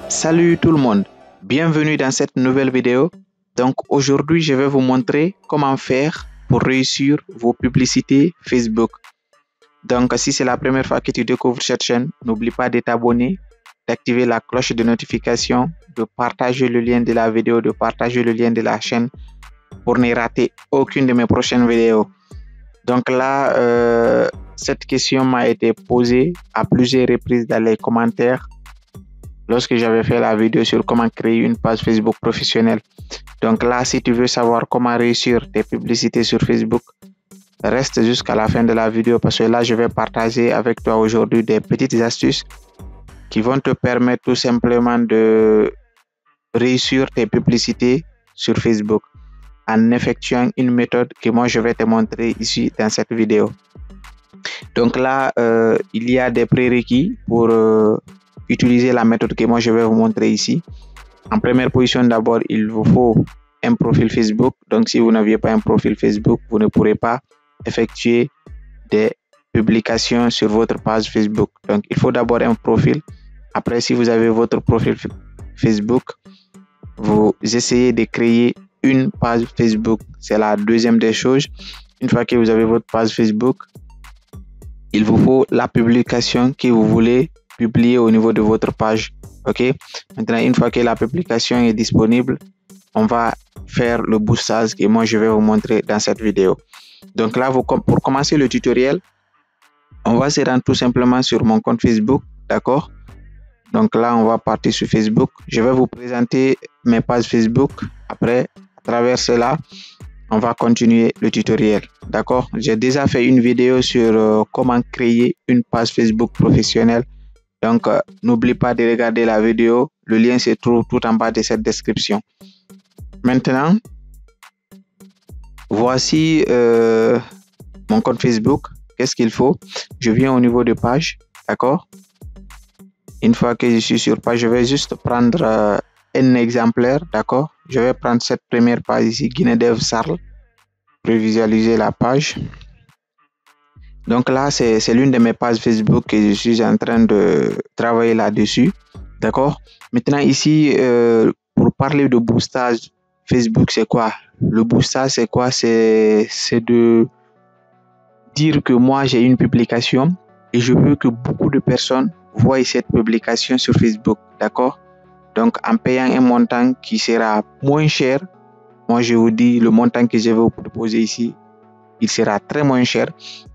Salut tout le monde, bienvenue dans cette nouvelle vidéo. Donc aujourd'hui je vais vous montrer comment faire pour réussir vos publicités Facebook. Donc si c'est la première fois que tu découvres cette chaîne, n'oublie pas de t'abonner, d'activer la cloche de notification, de partager le lien de la vidéo, de partager le lien de la chaîne pour ne rater aucune de mes prochaines vidéos. Donc là, cette question m'a été posée à plusieurs reprises dans les commentaires lorsque j'avais fait la vidéo sur comment créer une page Facebook professionnelle. Donc là, si tu veux savoir comment réussir tes publicités sur Facebook, reste jusqu'à la fin de la vidéo parce que là, je vais partager avec toi aujourd'hui des petites astuces qui vont te permettre tout simplement de réussir tes publicités sur Facebook en effectuant une méthode que moi, je vais te montrer ici dans cette vidéo. Donc là, il y a des prérequis pour utiliser la méthode que moi je vais vous montrer ici. En première position, d'abord, il vous faut un profil Facebook. Donc, si vous n'aviez pas un profil Facebook, vous ne pourrez pas effectuer des publications sur votre page Facebook. Donc, il faut d'abord un profil. Après, si vous avez votre profil Facebook, vous essayez de créer une page Facebook. C'est la deuxième des choses. Une fois que vous avez votre page Facebook, il vous faut la publication que vous voulez publier au niveau de votre page. Ok, maintenant une fois que la publication est disponible, on va faire le boostage que moi je vais vous montrer dans cette vidéo. Donc là, pour commencer le tutoriel, on va se rendre tout simplement sur mon compte Facebook. D'accord, donc là on va partir sur Facebook. Je vais vous présenter mes pages Facebook. Après, à travers cela, on va continuer le tutoriel. D'accord, j'ai déjà fait une vidéo sur comment créer une page Facebook professionnelle. Donc, n'oublie pas de regarder la vidéo. Le lien se trouve tout en bas de cette description. Maintenant, voici mon compte Facebook. Qu'est-ce qu'il faut? Je viens au niveau de page. D'accord? Une fois que je suis sur page, je vais juste prendre un exemplaire. D'accord? Je vais prendre cette première page ici, Guinédev Sarl, pour visualiser la page. Donc là, c'est l'une de mes pages Facebook que je suis en train de travailler là-dessus. D'accord? Maintenant ici, pour parler de boostage Facebook, c'est quoi? Le boostage, c'est quoi? C'est de dire que moi, j'ai une publication et je veux que beaucoup de personnes voient cette publication sur Facebook. D'accord? Donc, en payant un montant qui sera moins cher, moi, je vous dis le montant que je vais vous proposer ici, il sera très moins cher.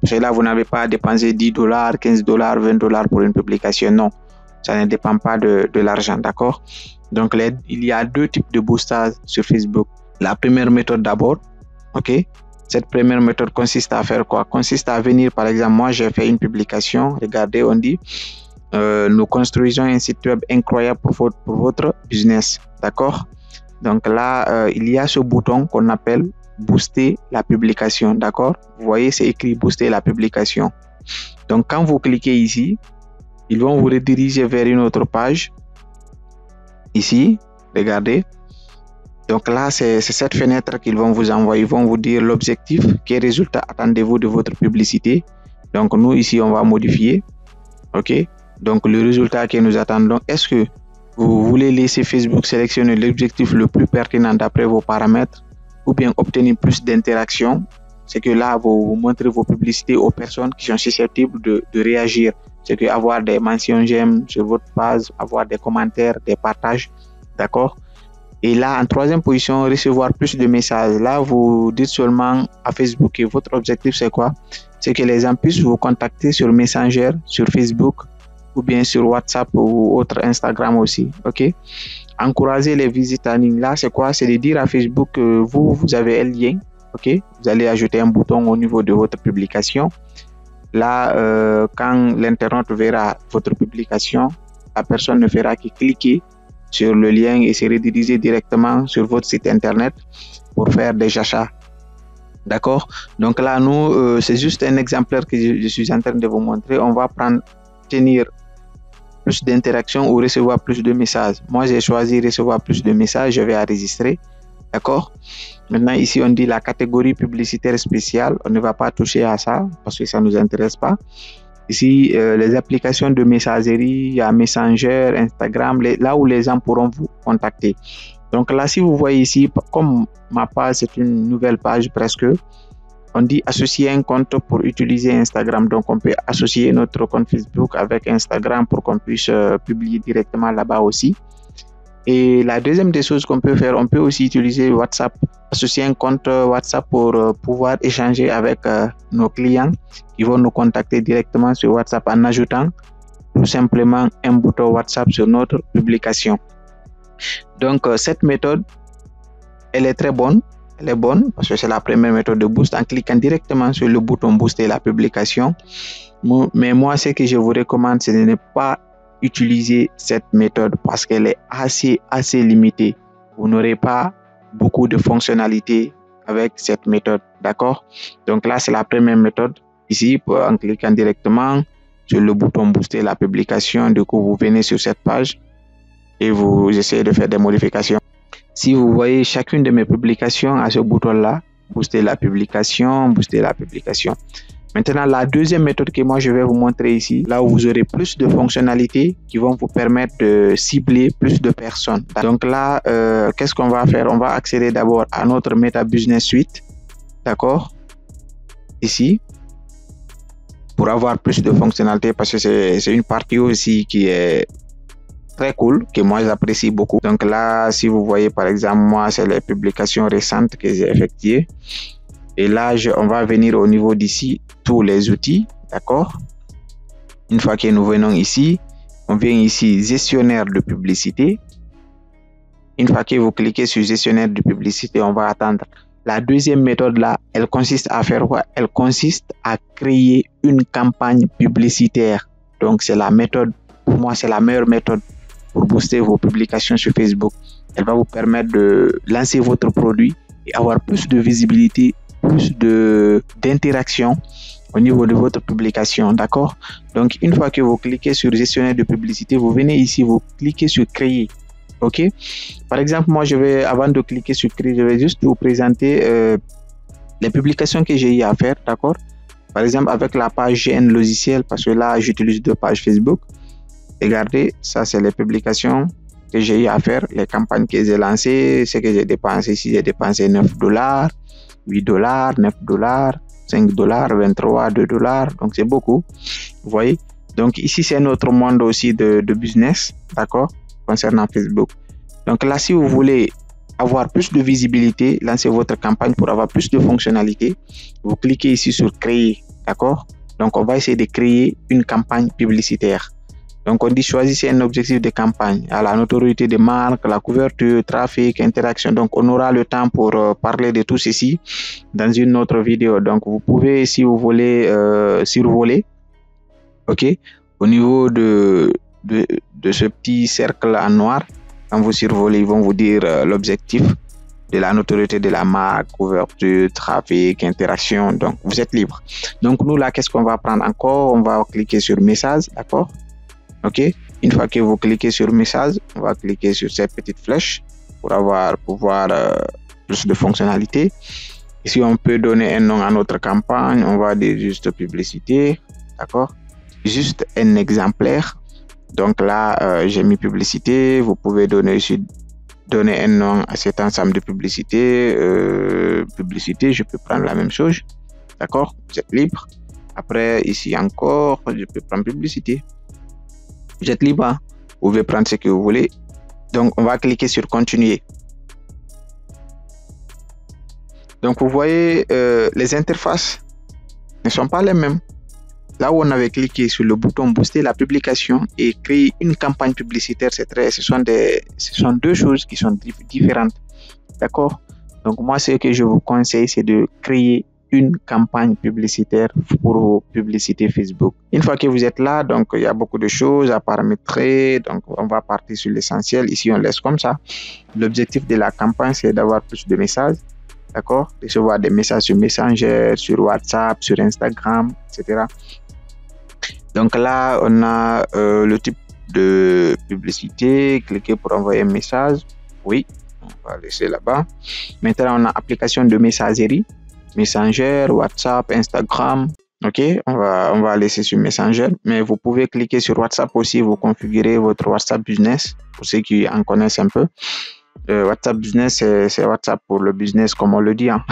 Parce que là, vous n'avez pas à dépenser $10, $15, $20 pour une publication. Non, ça ne dépend pas de l'argent. D'accord? Donc, il y a deux types de boostage sur Facebook. La première méthode d'abord. OK? Cette première méthode consiste à faire quoi? Consiste à venir, par exemple, moi, j'ai fait une publication. Regardez, on dit nous construisons un site web incroyable pour votre business. D'accord? Donc là, il y a ce bouton qu'on appelle booster la publication. D'accord, vous voyez, c'est écrit booster la publication. Donc quand vous cliquez ici, ils vont vous rediriger vers une autre page ici. Regardez, donc là c'est cette fenêtre qu'ils vont vous envoyer. Ils vont vous dire l'objectif, quel résultat attendez-vous de votre publicité. Donc nous ici on va modifier. OK, donc le résultat que nous attendons, est-ce que vous voulez laisser Facebook sélectionner l'objectif le plus pertinent d'après vos paramètres ou bien obtenir plus d'interaction? C'est que là, vous montrez vos publicités aux personnes qui sont susceptibles de réagir. C'est que avoir des mentions j'aime sur votre page, avoir des commentaires, des partages. D'accord? Et là, en troisième position, recevoir plus de messages. Là, vous dites seulement à Facebook que votre objectif, c'est quoi? C'est que les gens puissent vous contacter sur Messenger, sur Facebook, ou bien sur WhatsApp ou autre Instagram aussi. OK? Encourager les visites en ligne. Là, c'est quoi? C'est de dire à Facebook que vous avez un lien. OK? Vous allez ajouter un bouton au niveau de votre publication. Là, quand l'internaute verra votre publication, la personne ne fera que cliquer sur le lien et se rediriger directement sur votre site internet pour faire des achats. D'accord? Donc là, nous, c'est juste un exemplaire que je suis en train de vous montrer. On va tenir plus d'interactions ou recevoir plus de messages. Moi, j'ai choisi recevoir plus de messages. Je vais enregistrer. D'accord? Maintenant, ici, on dit la catégorie publicitaire spéciale. On ne va pas toucher à ça parce que ça ne nous intéresse pas. Ici, les applications de messagerie, il y a Messenger, Instagram, là où les gens pourront vous contacter. Donc là, si vous voyez ici, comme ma page, c'est une nouvelle page presque, on dit associer un compte pour utiliser Instagram. Donc, on peut associer notre compte Facebook avec Instagram pour qu'on puisse publier directement là-bas aussi. Et la deuxième des choses qu'on peut faire, on peut aussi utiliser WhatsApp, associer un compte WhatsApp pour pouvoir échanger avec nos clients qui vont nous contacter directement sur WhatsApp en ajoutant tout simplement un bouton WhatsApp sur notre publication. Donc, cette méthode, elle est très bonne. Elle est bonne parce que c'est la première méthode de boost en cliquant directement sur le bouton booster la publication. Mais moi, ce que je vous recommande, c'est de ne pas utiliser cette méthode parce qu'elle est assez limitée. Vous n'aurez pas beaucoup de fonctionnalités avec cette méthode. D'accord? Donc là, c'est la première méthode. Ici, en cliquant directement sur le bouton booster la publication, du coup, vous venez sur cette page et vous essayez de faire des modifications. Si vous voyez chacune de mes publications à ce bouton-là, booster la publication, booster la publication. Maintenant, la deuxième méthode que moi je vais vous montrer ici, là où vous aurez plus de fonctionnalités qui vont vous permettre de cibler plus de personnes. Donc là, qu'est-ce qu'on va faire? On va accéder d'abord à notre Meta Business Suite, d'accord? Ici, pour avoir plus de fonctionnalités parce que c'est une partie aussi qui est très cool, que moi j'apprécie beaucoup. Donc là, si vous voyez par exemple, moi c'est les publications récentes que j'ai effectuées. Et là, on va venir au niveau d'ici, tous les outils, d'accord? Une fois que nous venons ici, on vient ici, gestionnaire de publicité. Une fois que vous cliquez sur gestionnaire de publicité, on va attendre. La deuxième méthode là, elle consiste à faire quoi? Elle consiste à créer une campagne publicitaire. Donc c'est la méthode, pour moi c'est la meilleure méthode pour booster vos publications sur Facebook. Elle va vous permettre de lancer votre produit et avoir plus de visibilité, plus d'interaction au niveau de votre publication, d'accord? Donc, une fois que vous cliquez sur gestionnaire de publicité, vous venez ici, vous cliquez sur créer, ok? Par exemple, moi, avant de cliquer sur créer, je vais juste vous présenter les publications que j'ai eu à faire, d'accord? Par exemple, avec la page GN logiciel, parce que là, j'utilise 2 pages Facebook. Regardez, ça, c'est les publications que j'ai eu à faire, les campagnes que j'ai lancées, ce que j'ai dépensé. Ici, j'ai dépensé $9, $8, $9, $5, 23, $2. Donc, c'est beaucoup. Vous voyez? Donc, ici, c'est notre monde aussi de business, d'accord? Concernant Facebook. Donc, là, si vous voulez avoir plus de visibilité, lancer votre campagne pour avoir plus de fonctionnalités, vous cliquez ici sur créer, d'accord? Donc, on va essayer de créer une campagne publicitaire. Donc, on dit choisissez un objectif de campagne à la notoriété des marques, la couverture, trafic, interaction. Donc, on aura le temps pour parler de tout ceci dans une autre vidéo. Donc, vous pouvez, si vous voulez, survoler, ok, au niveau de ce petit cercle en noir. Quand vous survolez, ils vont vous dire l'objectif de la notoriété de la marque, couverture, trafic, interaction. Donc, vous êtes libre. Donc, nous, là, qu'est-ce qu'on va prendre encore? On va cliquer sur message, d'accord? Ok, une fois que vous cliquez sur message, on va cliquer sur cette petite flèche pour pouvoir plus de fonctionnalités. Ici, on peut donner un nom à notre campagne. On va dire juste publicité, d'accord? Juste un exemplaire. Donc là, j'ai mis publicité. Vous pouvez donner un nom à cet ensemble de publicités. Publicité, je peux prendre la même chose, d'accord? Vous êtes libre. Après, ici encore, je peux prendre publicité. Vous êtes libre, hein? Vous pouvez prendre ce que vous voulez. Donc, on va cliquer sur continuer. Donc, vous voyez, les interfaces ne sont pas les mêmes. Là où on avait cliqué sur le bouton booster la publication et créer une campagne publicitaire, ce sont deux choses qui sont différentes. D'accord? Donc, moi, ce que je vous conseille, c'est de créer une campagne publicitaire pour vos publicités Facebook. Une fois que vous êtes là, donc il y a beaucoup de choses à paramétrer. Donc, on va partir sur l'essentiel. Ici, on laisse comme ça. L'objectif de la campagne, c'est d'avoir plus de messages. d'accord, recevoir des messages sur Messenger, sur WhatsApp, sur Instagram, etc. Donc là, on a le type de publicité, cliquez pour envoyer un message, oui, on va laisser là-bas. Maintenant, on a application de messagerie, Messenger, WhatsApp, Instagram. Ok, on va laisser sur Messenger, mais vous pouvez cliquer sur WhatsApp aussi, vous configurez votre WhatsApp Business, pour ceux qui en connaissent un peu. WhatsApp Business, c'est WhatsApp pour le business, comme on le dit. Hein.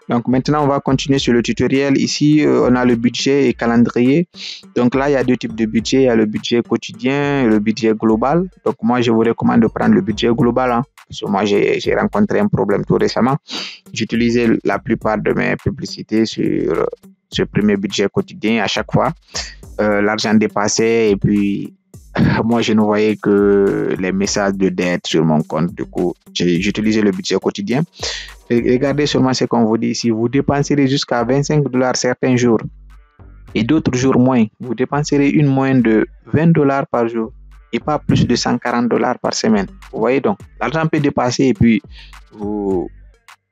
Donc maintenant, on va continuer sur le tutoriel. Ici, on a le budget et calendrier. Donc là, il y a deux types de budget. Il y a le budget quotidien et le budget global. Donc moi, je vous recommande de prendre le budget global. Hein. Parce que moi, j'ai rencontré un problème tout récemment. J'utilisais la plupart de mes publicités sur ce premier budget quotidien à chaque fois. L'argent dépassait et puis moi, je ne voyais que les messages de dette sur mon compte. Du coup, j'utilisais le budget quotidien. Regardez seulement ce qu'on vous dit ici. Vous dépenserez jusqu'à $25 certains jours et d'autres jours moins. Vous dépenserez une moyenne de $20 par jour et pas plus de $140 par semaine. Vous voyez donc, l'argent peut dépasser et puis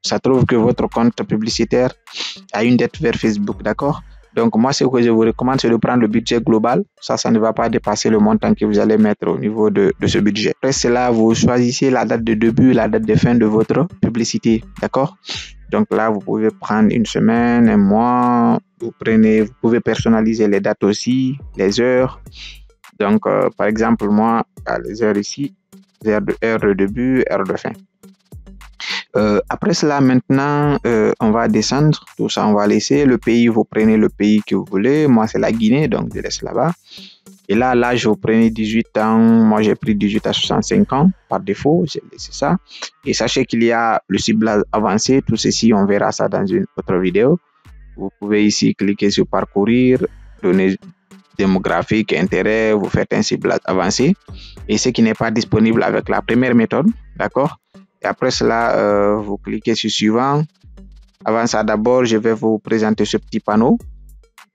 ça trouve que votre compte publicitaire a une dette vers Facebook, d'accord? Donc moi, ce que je vous recommande, c'est de prendre le budget global. Ça ne va pas dépasser le montant que vous allez mettre au niveau de ce budget. Après cela, vous choisissez la date de début et la date de fin de votre publicité, d'accord? Donc là, vous pouvez prendre une semaine, un mois. Vous pouvez personnaliser les dates aussi, les heures. Donc, par exemple, moi, les heures ici, heure de début, heure de fin. Après cela, maintenant, on va descendre. Tout ça, on va laisser. Le pays, vous prenez le pays que vous voulez. Moi, c'est la Guinée, donc je laisse là-bas. Et là, l'âge, vous prenez 18 ans. Moi, j'ai pris 18 à 65 ans par défaut. J'ai laissé ça. Et sachez qu'il y a le ciblage avancé. Tout ceci, on verra ça dans une autre vidéo. Vous pouvez ici cliquer sur parcourir, donner démographique, intérêt. Vous faites un ciblage avancé. Et ce qui n'est pas disponible avec la première méthode, d'accord? Et après cela, vous cliquez sur suivant. Avant ça, d'abord, je vais vous présenter ce petit panneau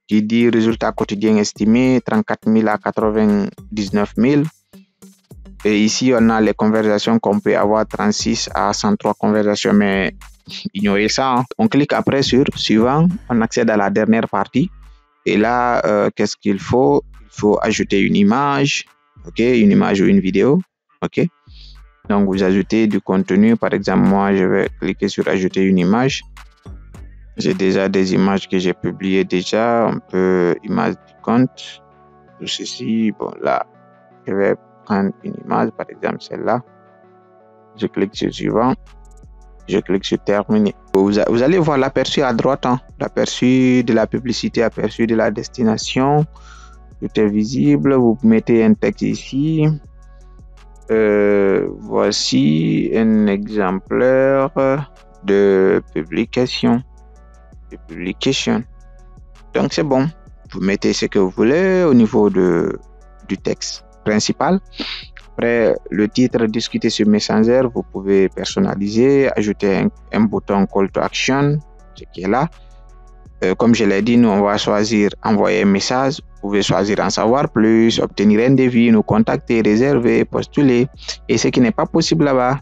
qui dit résultat quotidien estimé 34 000 à 99 000. Et ici, on a les conversations qu'on peut avoir 36 à 103 conversations, mais ignorez ça. Hein. On clique après sur suivant. On accède à la dernière partie. Et là, qu'est-ce qu'il faut? Il faut ajouter une image, ok, une image ou une vidéo, ok. Donc, vous ajoutez du contenu. Par exemple, moi, je vais cliquer sur ajouter une image. J'ai déjà des images que j'ai publiées déjà. On peut image du compte. Tout ceci. Bon, là, je vais prendre une image. Par exemple, celle-là. Je clique sur suivant. Je clique sur terminer. Vous allez voir l'aperçu à droite. Hein, l'aperçu de la publicité, aperçu de la destination. Tout est visible. Vous mettez un texte ici. Voici un exemplaire de publication. Donc c'est bon. Vous mettez ce que vous voulez au niveau du texte principal. Après le titre discuter sur Messenger, vous pouvez personnaliser, ajouter un bouton Call to Action, ce qui est là. Comme je l'ai dit, nous on va choisir envoyer un message. Vous pouvez choisir en savoir plus, obtenir un devis, nous contacter, réserver, postuler. Et ce qui n'est pas possible là-bas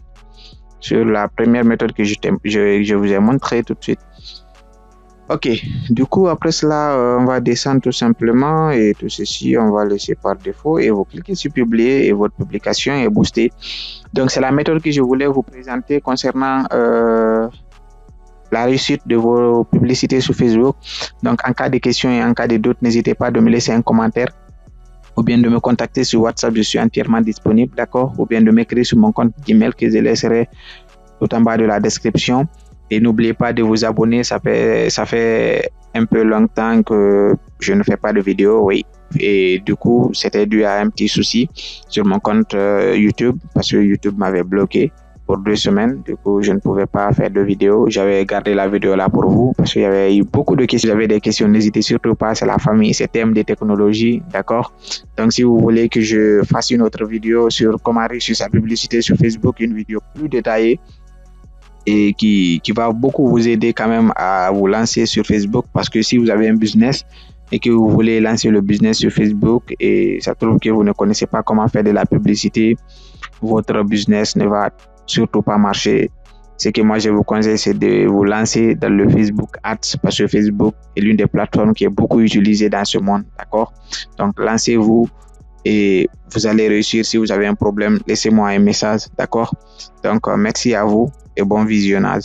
sur la première méthode que je vous ai montré tout de suite. Ok, du coup après cela, on va descendre tout simplement et tout ceci, on va laisser par défaut et vous cliquez sur publier et votre publication est boostée. Donc c'est la méthode que je voulais vous présenter concernant la réussite de vos publicités sur Facebook. Donc en cas de questions et en cas de doutes, n'hésitez pas de me laisser un commentaire ou bien de me contacter sur WhatsApp, je suis entièrement disponible, d'accord, ou bien de m'écrire sur mon compte Gmail que je laisserai tout en bas de la description. Et n'oubliez pas de vous abonner, ça fait un peu longtemps que je ne fais pas de vidéos, oui. Et du coup, c'était dû à un petit souci sur mon compte YouTube parce que YouTube m'avait bloqué pour 2 semaines. Du coup, je ne pouvais pas faire de vidéo. J'avais gardé la vidéo là pour vous parce qu'il y avait eu beaucoup de questions. J'avais des questions, n'hésitez surtout pas, c'est la famille, c'est thème des technologies, d'accord? Donc, si vous voulez que je fasse une autre vidéo sur comment réussir sa publicité sur Facebook, une vidéo plus détaillée, et qui va beaucoup vous aider quand même à vous lancer sur Facebook, parce que si vous avez un business et que vous voulez lancer le business sur Facebook et ça trouve que vous ne connaissez pas comment faire de la publicité, votre business ne va surtout pas marcher Ce que moi je vous conseille, c'est de vous lancer dans le Facebook Ads, parce que Facebook est l'une des plateformes qui est beaucoup utilisée dans ce monde, d'accord? Donc lancez-vous et vous allez réussir. Si vous avez un problème, laissez-moi un message, d'accord? Donc merci à vous et bon visionnage.